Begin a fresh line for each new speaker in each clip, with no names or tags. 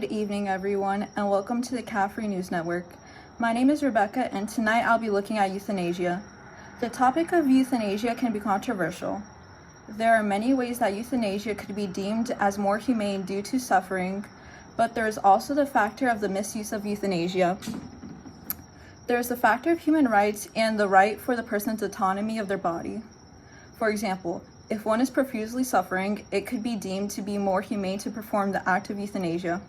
Good evening, everyone, and welcome to the Caffrey News Network. My name is Rebecca, and tonight I'll be looking at euthanasia. The topic of euthanasia can be controversial. There are many ways that euthanasia could be deemed as more humane due to suffering, but there is also the factor of the misuse of euthanasia. There is the factor of human rights and the right for the person's autonomy of their body. For example, if one is profusely suffering, it could be deemed to be more humane to perform the act of euthanasia.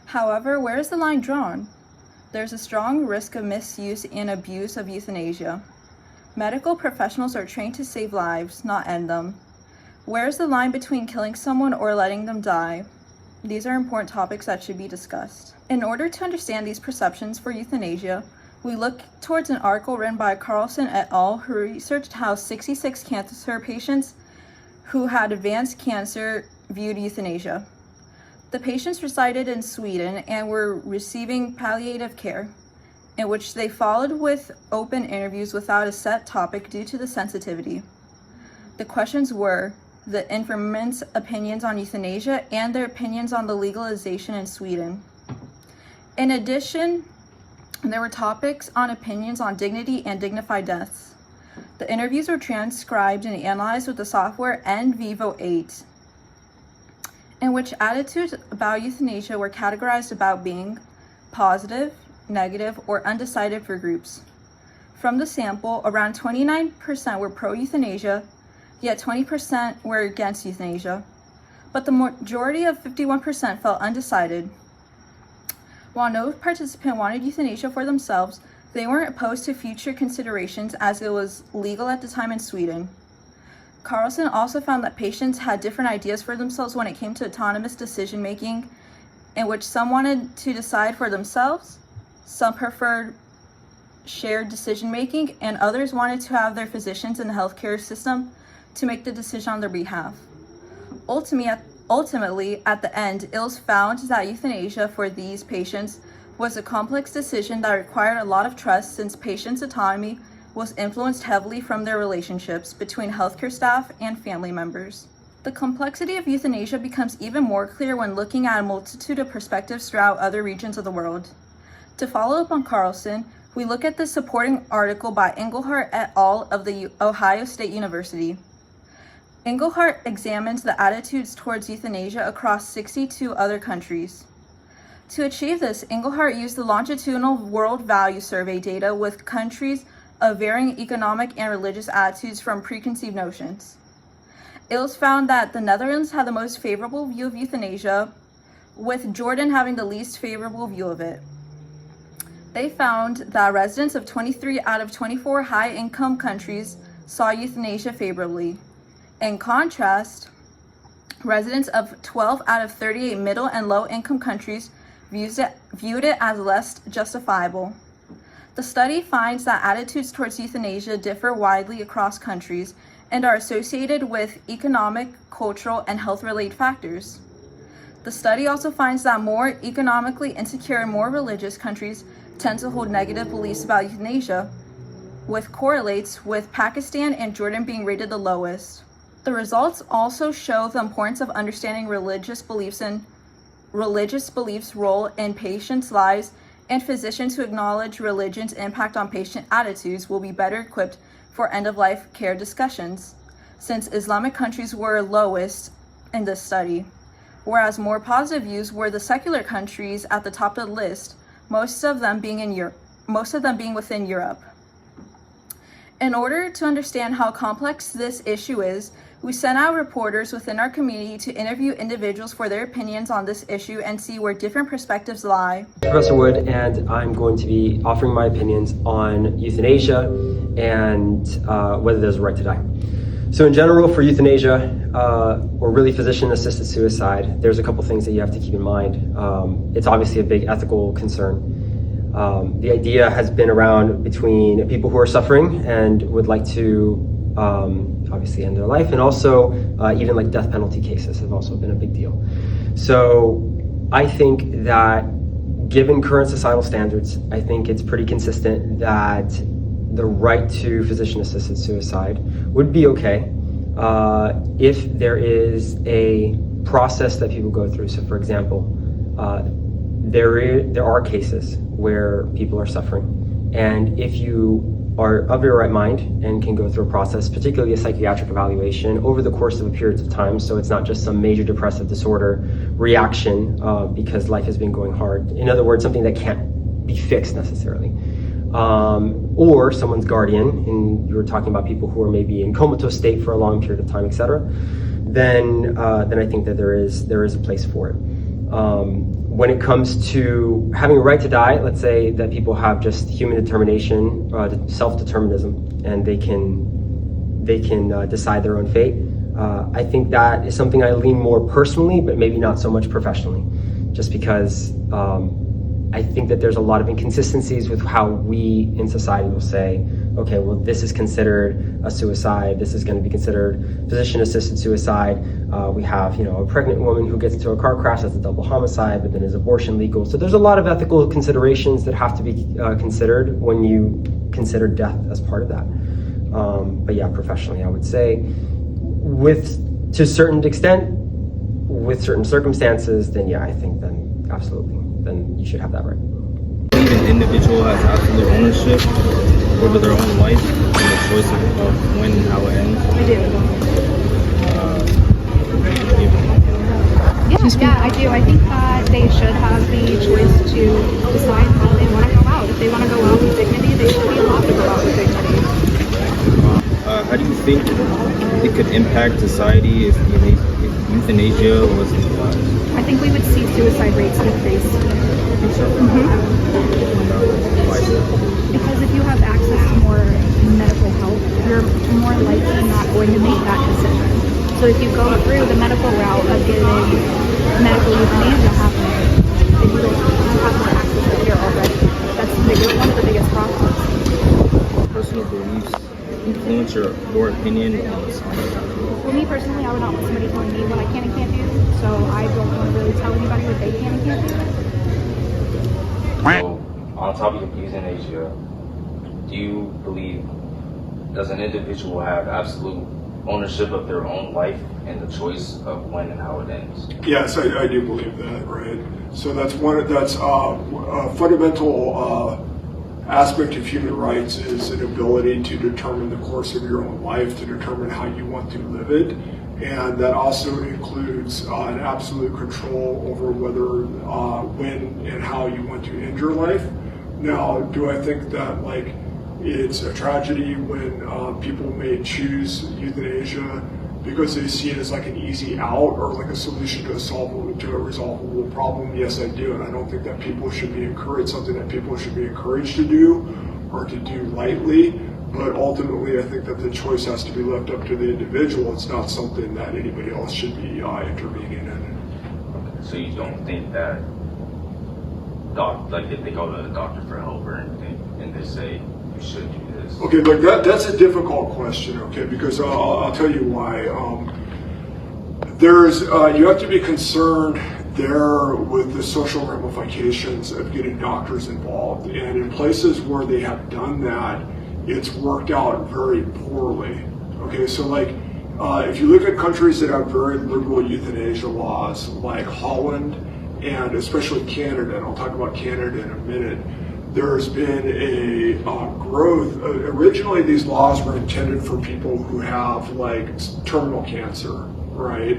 However, where is the line drawn? There's a strong risk of misuse and abuse of euthanasia. Medical professionals are trained to save lives, not end them. Where is the line between killing someone or letting them die? These are important topics that should be discussed. In order to understand these perceptions for euthanasia, we look towards an article written by Carlson et al., who researched how 66 cancer patients who had advanced cancer viewed euthanasia. The patients resided in Sweden and were receiving palliative care, in which they followed with open interviews without a set topic due to the sensitivity. The questions were the informant's opinions on euthanasia and their opinions on the legalization in Sweden. In addition, there were topics on opinions on dignity and dignified deaths. The interviews were transcribed and analyzed with the software NVivo 8, in which attitudes about euthanasia were categorized about being positive, negative, or undecided for groups. From the sample, around 29% were pro-euthanasia, yet 20% were against euthanasia, but the majority of 51% felt undecided. While no participant wanted euthanasia for themselves, they weren't opposed to future considerations as it was legal at the time in Sweden. Carlson also found that patients had different ideas for themselves when it came to autonomous decision-making, in which some wanted to decide for themselves, some preferred shared decision-making, and others wanted to have their physicians in the healthcare system to make the decision on their behalf. Ultimately, at the end, it was found that euthanasia for these patients was a complex decision that required a lot of trust, since patients' autonomy was influenced heavily from their relationships between healthcare staff and family members. The complexity of euthanasia becomes even more clear when looking at a multitude of perspectives throughout other regions of the world. To follow up on Carlson, we look at the supporting article by Engelhardt et al. Of the Ohio State University. Engelhardt examines the attitudes towards euthanasia across 62 other countries. To achieve this, Engelhardt used the longitudinal world value survey data with countries of varying economic and religious attitudes from preconceived notions. It was found that the Netherlands had the most favorable view of euthanasia, with Jordan having the least favorable view of it. They found that residents of 23 out of 24 high-income countries saw euthanasia favorably. In contrast, residents of 12 out of 38 middle and low-income countries viewed it as less justifiable. The study finds that attitudes towards euthanasia differ widely across countries and are associated with economic, cultural, and health-related factors. The study also finds that more economically insecure and more religious countries tend to hold negative beliefs about euthanasia, which correlates with Pakistan and Jordan being rated the lowest. The results also show the importance of understanding religious beliefs role in patients' lives, and physicians who acknowledge religion's impact on patient attitudes will be better equipped for end-of-life care discussions, since Islamic countries were lowest in this study, whereas more positive views were the secular countries at the top of the list, most of them being within Europe. In order to understand how complex this issue is, we sent out reporters within our community to interview individuals for their opinions on this issue and see where different perspectives lie.
Professor Wood, and I'm going to be offering my opinions on euthanasia and whether there's a right to die. So in general, for euthanasia, or really physician-assisted suicide, there's a couple things that you have to keep in mind. It's obviously a big ethical concern. The idea has been around between people who are suffering and would like to obviously end their life, and also even like death penalty cases have also been a big deal. So I think that given current societal standards, I think it's pretty consistent that the right to physician-assisted suicide would be okay if there is a process that people go through. So for example, there are cases where people are suffering, and if you are of your right mind and can go through a process, particularly a psychiatric evaluation, over the course of a period of time, so it's not just some major depressive disorder reaction because life has been going hard. In other words, something that can't be fixed necessarily. Or someone's guardian, and you were talking about people who are maybe in comatose state for a long period of time, etc., then I think that there is a place for it. When it comes to having a right to die, let's say that people have just human determination, self-determinism, and they can decide their own fate. I think that is something I lean more personally, but maybe not so much professionally, just because I think that there's a lot of inconsistencies with how we in society will say, okay, well, this is considered a suicide. This is going to be considered physician-assisted suicide. We have, a pregnant woman who gets into a car crash, that's a double homicide, but then is abortion legal? So there's a lot of ethical considerations that have to be considered when you consider death as part of that. But yeah, professionally, I would say, to a certain extent, with certain circumstances, then yeah, I think then absolutely, then you should have that right.
Believe an individual has absolute ownership over their own life and the choice of when and how it ends.
I do. Yeah, I do. I think that they should have the choice to decide how they want to go out. If they want to go out with dignity, they should be allowed to go out with dignity.
How do you think it could impact society if euthanasia was legalized?
I think we would see suicide rates decrease.
Think so? Why is that?
Because if you have access to more medical help, you're more likely not going to make that decision. So if you go through the medical route of getting medical euthanasia happening, then you have more access to care already. That's one of the biggest problems.
Personal beliefs influence your opinion on science?
For me personally, I would not want somebody telling me what I can and can't do, so I don't want to really tell anybody what they can and can't do.
So, on topic of euthanasia, do you believe, does an individual have absolute ownership of their own life and the choice of when and how it ends?
Yes, I do believe that, right? So that's a fundamental aspect of human rights is an ability to determine the course of your own life, to determine how you want to live it. And that also includes an absolute control over whether, when and how you want to end your life. Now, do I think that it's a tragedy when people may choose euthanasia because they see it as an easy out or a solution to a resolvable problem? Yes, I do, and I don't think that people should be encouraged, something that people should be encouraged to do or to do lightly. But ultimately, I think that the choice has to be left up to the individual. It's not something that anybody else should be intervening in.
So you don't think that, if they go to the doctor for help or anything, and they say you should do this?
Okay, but that's a difficult question. Okay, because I'll tell you why. You have to be concerned there with the social ramifications of getting doctors involved, and in places where they have done that, it's worked out very poorly. Okay, so if you look at countries that have very liberal euthanasia laws, like Holland and especially Canada, and I'll talk about Canada in a minute, there's been a growth. Originally, these laws were intended for people who have terminal cancer, right?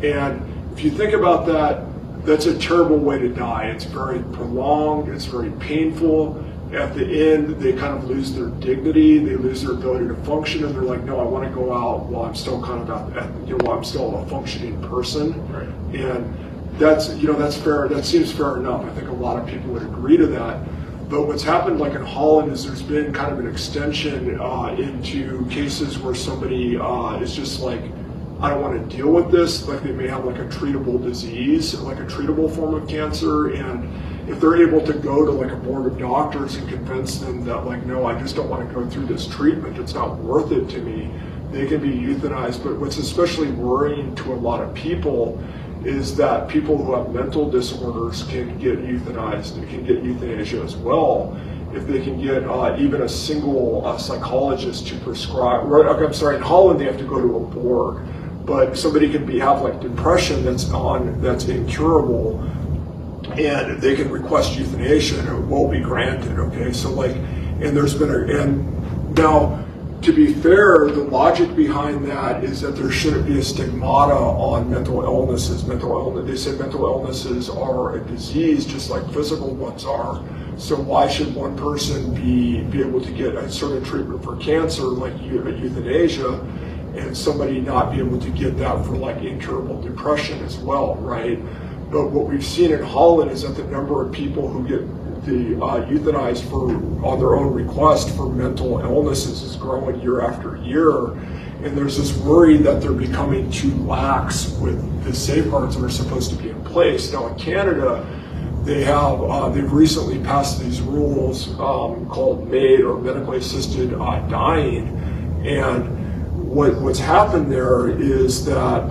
And if you think about that, that's a terrible way to die. It's very prolonged, it's very painful. At the end, they kind of lose their dignity, they lose their ability to function, and they're like, no, I want to go out while I'm still while I'm still a functioning person.
Right.
And that's fair, that seems fair enough. I think a lot of people would agree to that. But what's happened in Holland is there's been kind of an extension into cases where somebody is just I don't want to deal with this. They may have a treatable disease, a treatable form of cancer, and if they're able to go to a board of doctors and convince them that no, I just don't want to go through this treatment, it's not worth it to me, they can be euthanized. But what's especially worrying to a lot of people is that people who have mental disorders can get euthanized and can get euthanasia as well if they can get even a single psychologist to prescribe. I'm sorry, in Holland they have to go to a board, but somebody can have depression that's incurable. and they can request euthanasia and it will be granted, okay? So like, and there's been and now, to be fair, the logic behind that is that there shouldn't be a stigmata on mental illnesses. They say mental illnesses are a disease just like physical ones are. So why should one person be able to get a certain treatment for cancer like euthanasia, and somebody not be able to get that for like incurable depression as well, right? But what we've seen in Holland is that the number of people who get euthanized on their own request for mental illnesses is growing year after year, and there's this worry that they're becoming too lax with the safeguards that are supposed to be in place. Now in Canada, they've recently passed these rules called MAID, or medically assisted dying, and what's happened there is that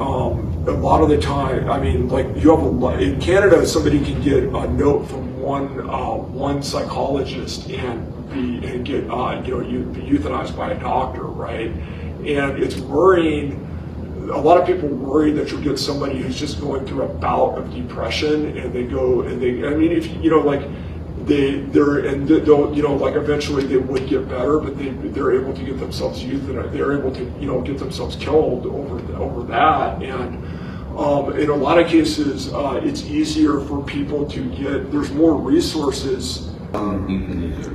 a lot of the time, I mean, like in Canada, somebody can get a note from one psychologist and get be euthanized by a doctor, right? And it's worrying. A lot of people worry that you'll get somebody who's just going through a bout of depression, and they'll like eventually they would get better, but they're able to get themselves euthanized. They're able to get themselves killed over that. And in a lot of cases, it's easier for people to get. There's more resources.
Euthanasia.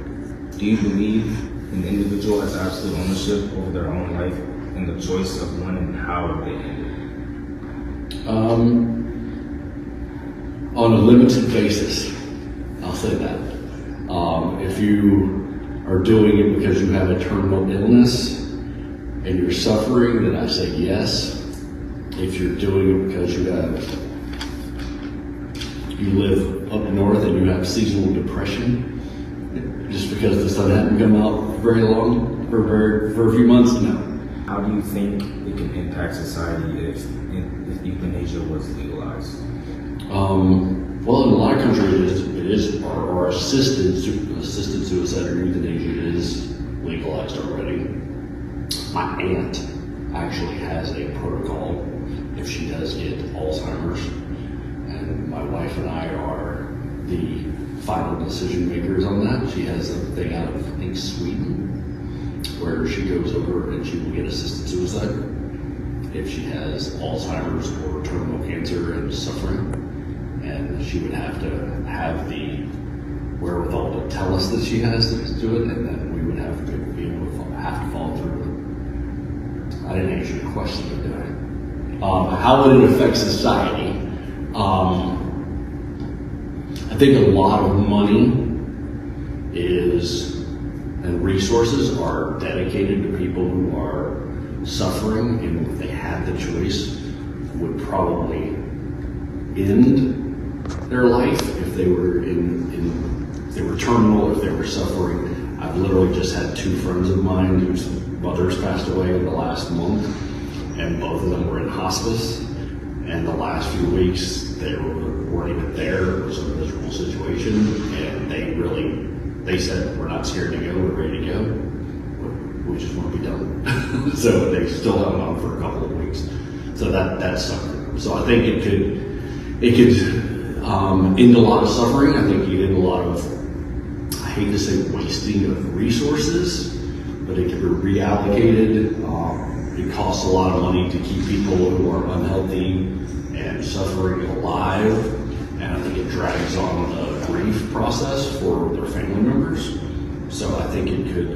Do you believe an individual has absolute ownership over their own life and the choice of when and how they end it?
On a limited basis, I'll say that. If you are doing it because you have a terminal illness and you're suffering, then I say yes. If you're doing it because you live up north and you have seasonal depression, just because the sun hadn't come out very long, for a few months, no.
How do you think it can impact society if euthanasia was legalized?
Well, in a lot of countries, it is or assisted suicide or euthanasia is legalized already. My aunt actually has a protocol if she does get Alzheimer's, and my wife and I are the final decision makers on that. She has a thing out of, I think, Sweden, where she goes over and she will get assisted suicide if she has Alzheimer's or terminal cancer and suffering, and she would have to have the wherewithal to tell us that she has to do it, and then we would have to be able to have to follow through. I didn't answer your question, did I? How would it affect society? I think a lot of money and resources are dedicated to people who are suffering, and if they had the choice, would probably end their life if they were if they were terminal, if they were suffering. I've literally just had two friends of mine whose mothers passed away in the last month, and both of them were in hospice. And the last few weeks, they weren't even there. It was a miserable situation, and they said, "We're not scared to go. We're ready to go. We just want to be done." So they still hung on for a couple of weeks. So that suffered. So I think it could end a lot of suffering. I think it could end a lot of, I hate to say wasting of resources, but it could be reallocated. It costs a lot of money to keep people who are unhealthy and suffering alive, and I think it drags on the grief process for their family members. So I think it could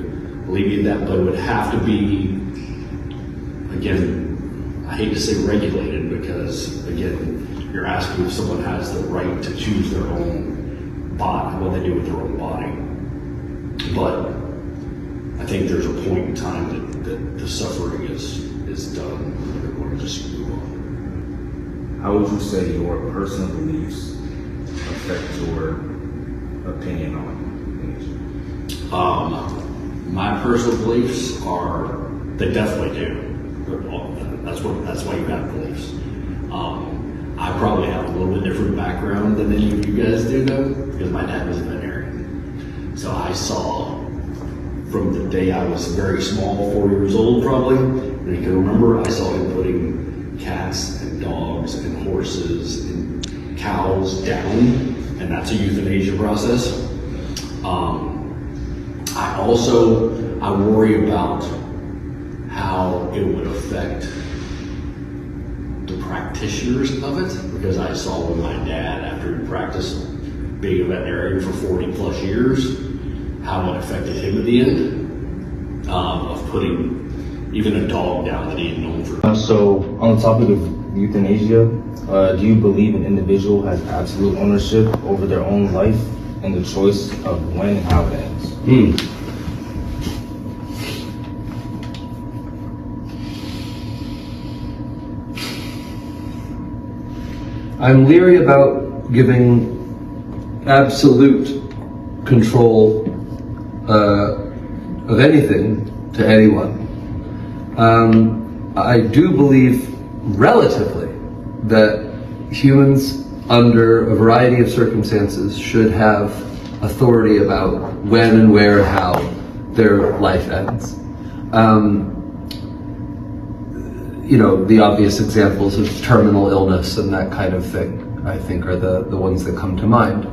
alleviate that, but it would have to be, again, I hate to say regulated, because again, you're asking if someone has the right to choose their own body, what they do with their own body. But I think there's a point in time that the suffering is done, and everyone just move on.
How would you say your personal beliefs affect your opinion on euthanasia?
My personal beliefs they definitely do. That's why you have beliefs. I probably have a little bit different background than any of you guys do, though, because my dad was a veterinarian. So I saw, from the day I was very small, 4 years old probably, and I can remember, I saw him putting cats and dogs and horses cows down, and that's a euthanasia process. I worry about how it would affect the practitioners of it, because I saw with my dad, after he practiced being a veterinarian for 40 plus years, how it affected him at the end, of putting even a dog down that he had known for.
So, on the topic of euthanasia, do you believe an individual has absolute ownership over their own life and the choice of when and how it ends?
I'm leery about giving absolute control of anything to anyone. I do believe relatively that humans under a variety of circumstances should have authority about when and where and how their life ends. You know, the obvious examples of terminal illness and that kind of thing, I think, are the ones that come to mind.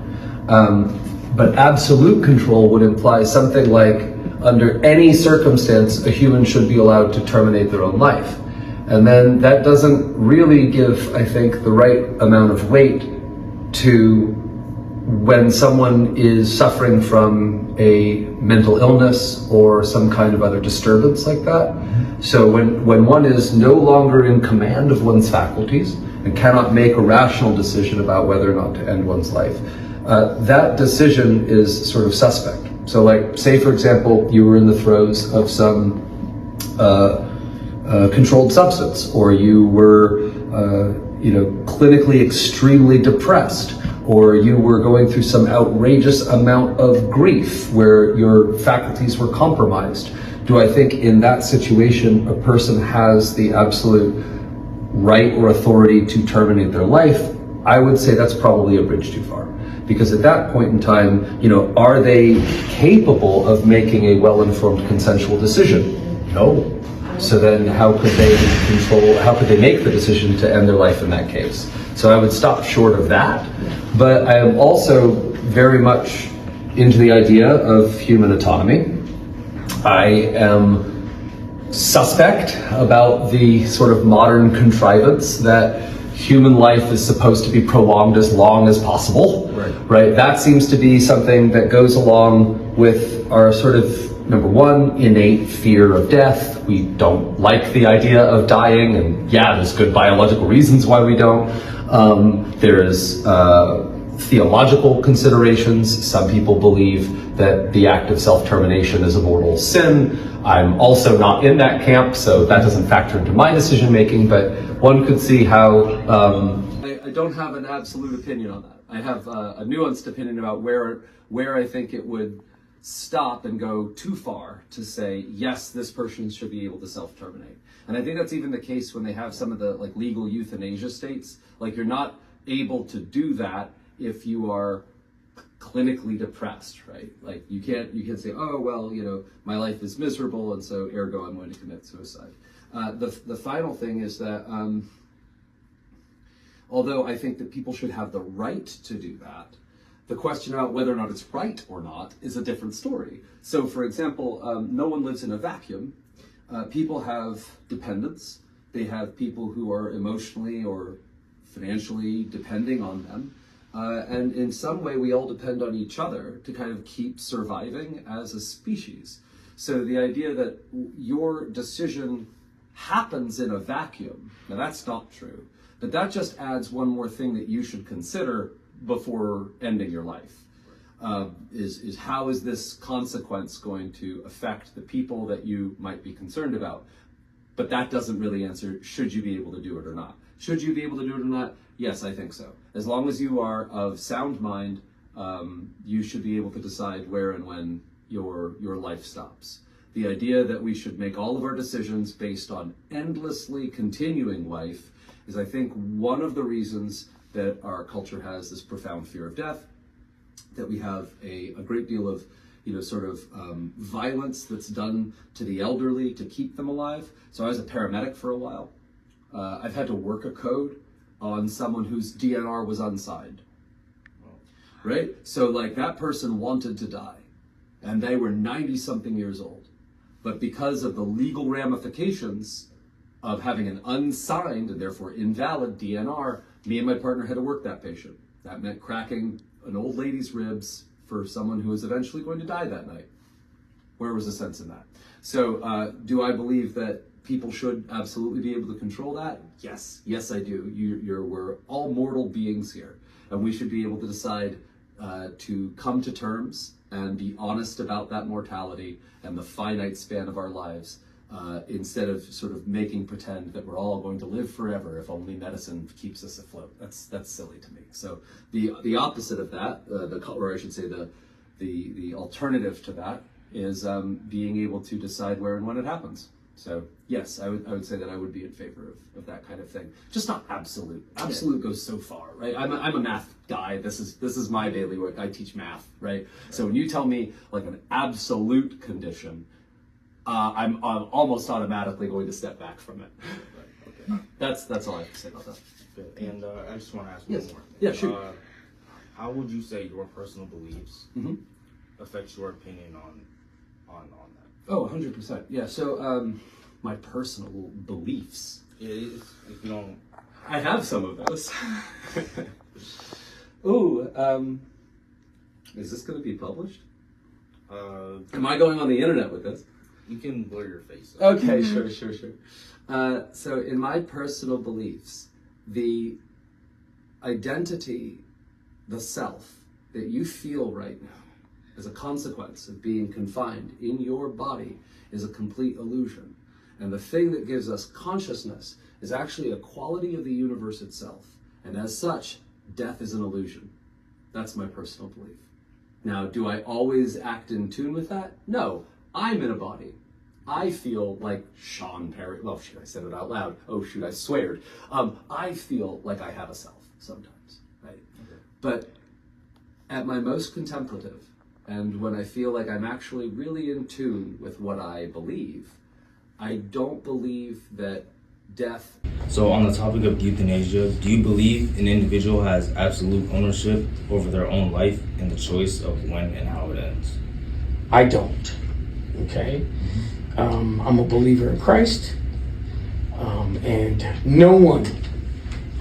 But absolute control would imply something like, under any circumstance, a human should be allowed to terminate their own life. And then that doesn't really give, I think, the right amount of weight to when someone is suffering from a mental illness or some kind of other disturbance like that. So when one is no longer in command of one's faculties and cannot make a rational decision about whether or not to end one's life, that decision is sort of suspect. So like, say for example, you were in the throes of some controlled substance, or you were clinically extremely depressed, or you were going through some outrageous amount of grief where your faculties were compromised. Do I think in that situation a person has the absolute right or authority to terminate their life? I would say that's probably a bridge too far. Because at that point in time, are they capable of making a well-informed consensual decision? No. So then how could they make the decision to end their life in that case? So I would stop short of that. But I am also very much into the idea of human autonomy. I am suspect about the sort of modern contrivance that human life is supposed to be prolonged as long as possible. Right? That seems to be something that goes along with our sort of, number one, innate fear of death. We don't like the idea of dying, and yeah, there's good biological reasons why we don't. There's theological considerations. Some people believe that the act of self-termination is a mortal sin. I'm also not in that camp, so that doesn't factor into my decision making, but one could see how... I don't have an absolute opinion on that. I have a nuanced opinion about where I think it would stop and go too far to say, yes, this person should be able to self-terminate. And I think that's even the case when they have some of the legal euthanasia states. You're not able to do that if you are clinically depressed, right? You can't say, oh, well, my life is miserable, and so ergo I'm going to commit suicide. The final thing is that, although I think that people should have the right to do that, the question about whether or not it's right or not is a different story. So for example, no one lives in a vacuum. People have dependents. They have people who are emotionally or financially depending on them. And in some way, we all depend on each other to kind of keep surviving as a species. So the idea that your decision happens in a vacuum, now that's not true, but that just adds one more thing that you should consider before ending your life. Is how is this consequence going to affect the people that you might be concerned about? But that doesn't really answer, should you be able to do it or not? Should you be able to do it or not? Yes, I think so. As long as you are of sound mind, you should be able to decide where and when your life stops. The idea that we should make all of our decisions based on endlessly continuing life is, I think, one of the reasons that our culture has this profound fear of death, that we have a great deal of violence that's done to the elderly to keep them alive. So I was a paramedic for a while. I've had to work a code on someone whose DNR was unsigned. Right? So like that person wanted to die and they were 90 something years old. But because of the legal ramifications of having an unsigned and therefore invalid DNR, me and my partner had to work that patient. That meant cracking an old lady's ribs for someone who was eventually going to die that night. Where was the sense in that? So do I believe that people should absolutely be able to control that? Yes, yes I do. We're all mortal beings here, and we should be able to decide to come to terms and be honest about that mortality and the finite span of our lives, instead of sort of making pretend that we're all going to live forever if only medicine keeps us afloat. That's silly to me. So the opposite of that, or I should say the alternative to that, is being able to decide where and when it happens. So yes, I would say that I would be in favor of that kind of thing. Just not absolute. Absolute goes so far, right? I'm a math guy. This is my daily work. I teach math, right? So when you tell me like an absolute condition, I'm almost automatically going to step back from it. Okay. That's all I have to say about that.
Good. And I just want to ask one more thing.
Yeah, shoot.
How would you say your personal beliefs affect your opinion on that?
Oh, 100%. Yeah. So my personal beliefs.
Yeah, if you don't.
I have some of those. Oh, is this going to be published? Am I going on the internet with this?
You can blur your face.
Okay, sure. So in my personal beliefs, the identity, the self that you feel right now as a consequence of being confined in your body is a complete illusion. And the thing that gives us consciousness is actually a quality of the universe itself. And as such, death is an illusion. That's my personal belief. Now, do I always act in tune with that? No, I'm in a body. I feel like Sean Perry. Oh, shoot, I said it out loud. Oh, shoot, I sweared. I feel like I have a self sometimes, right? Okay. But at my most contemplative, and when I feel like I'm actually really in tune with what I believe, I don't believe that death.
So on the topic of euthanasia, do you believe an individual has absolute ownership over their own life and the choice of when and how it ends?
I don't. Okay? I'm a believer in Christ, and no one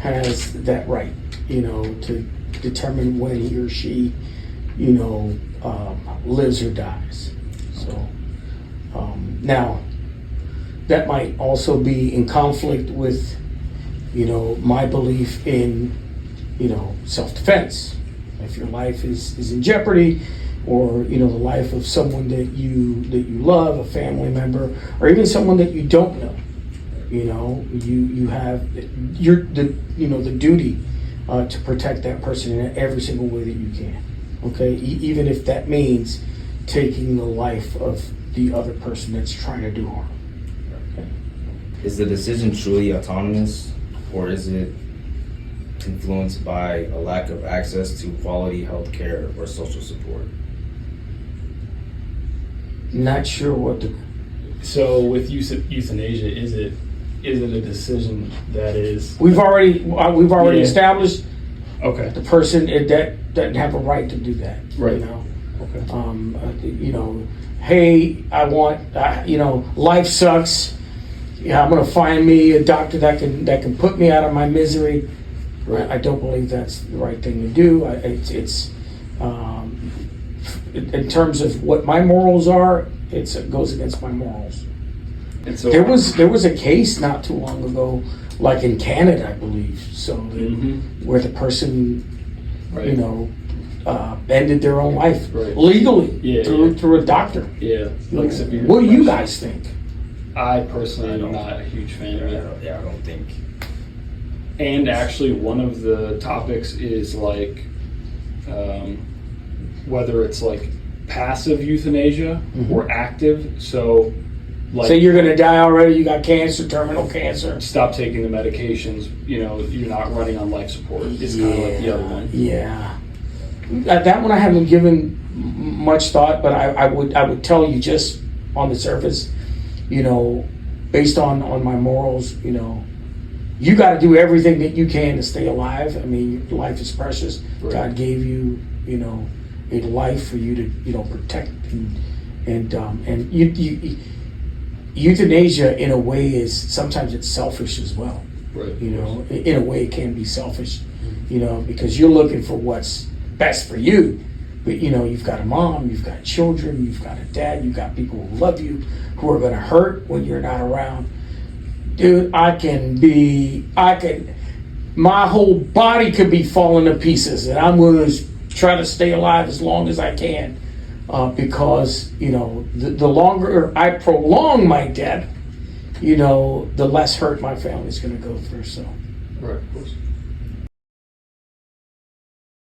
has that right, to determine when he or she, lives or dies. So now, that might also be in conflict with, my belief in, self-defense. If your life is in jeopardy, or the life of someone that you love, a family member, or even someone that you don't know, you have the duty to protect that person in every single way that you can. Okay, even if that means taking the life of the other person that's trying to do harm. Okay.
Is the decision truly autonomous, or is it influenced by a lack of access to quality health care or social support?
Not sure what the.
So with euthanasia, is it a decision that is?
We've already established.
Okay.
The person that doesn't have a right to do that.
Right.
Okay. Hey, I want. Life sucks. Yeah, I'm gonna find me a doctor that can put me out of my misery. Right. I don't believe that's the right thing to do. It's in terms of what my morals are, it goes against my morals.
And so
there was a case not too long ago, like in Canada, I believe, where the person, ended their own life legally through a doctor.
Yeah, like severe.
What do you guys think?
I personally am not a huge fan of it.
Yeah, I don't think.
And actually, one of the topics is like whether it's like passive euthanasia or active. So, like,
say you're gonna die already. You got cancer, terminal cancer.
Stop taking the medications. You're not running on life support. It's kind of like the other one.
Yeah, that one I haven't given much thought, but I would tell you just on the surface, based on my morals, you got to do everything that you can to stay alive. I mean, life is precious.
Right.
God gave you, a life for you to, protect and euthanasia in a way is sometimes it's selfish as well.
Right.
In a way it can be selfish, because you're looking for what's best for you. But you've got a mom, you've got children, you've got a dad, you've got people who love you, who are gonna hurt when you're not around. Dude, my whole body could be falling to pieces, and I'm gonna try to stay alive as long as I can, because the longer I prolong my death, the less hurt my family's gonna go through. So.
Right, of course.